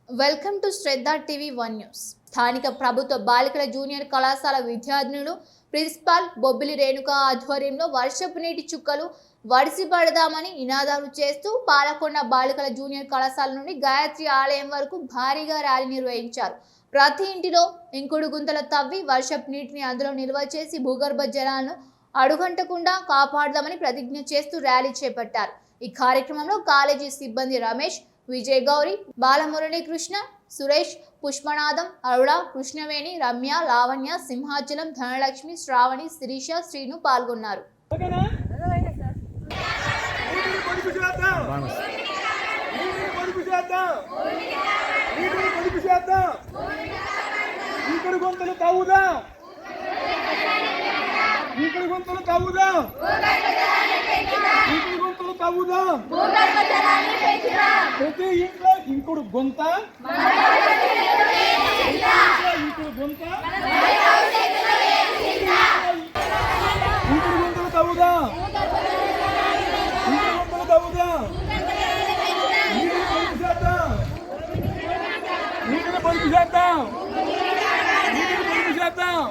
Welcome to Shraddha TV 1 news. స్థానిక ప్రభుత్వ బాలికల జూనియర్ కళాశాల విద్యార్థినులు ప్రిన్సిపాల్ బొబ్బిలి రేణుక ఆధ్వర్యంలో వర్షపు నీటి చుక్కలు వడిసిపడదామని నినాదాలు చేస్తూ పాలకొండ బాలికల జూనియర్ కళాశాల నుండి గాయత్రి ఆలయం వరకు భారీగా ర్యాలీ నిర్వహించారు. ప్రతి ఇంటిలో ఇంకుడు గుంతలు తవ్వి వర్షపు నీటిని అందులో నిల్వ చేసి భూగర్భ జలాలను అడుగంటకుండా కాపాడదామని ప్రతిజ్ఞ చేస్తూ ర్యాలీ చేపట్టారు. ఈ కార్యక్రమంలో కాలేజీ సిబ్బంది రమేష్, విజయ్ గౌరి, బాలమురళీ కృష్ణ, సురేష్, పుష్పనాథం, అరుణ, కృష్ణవేణి, రమ్య, లావణ్య, సింహాచలం, ధనలక్ష్మి, శ్రావణి, శిరీష, శ్రీను పాల్గొన్నారు. ప్రతి ఇంట్లో ఇంకుడు గుంత ఇంకుడు గుంతలు తవ్వుదా, ఇంకుడు గుంతలు తవ్వుదా, నీటిని పొదుపు చేద్దాం, నీటిని పొదుపు చేద్దాం.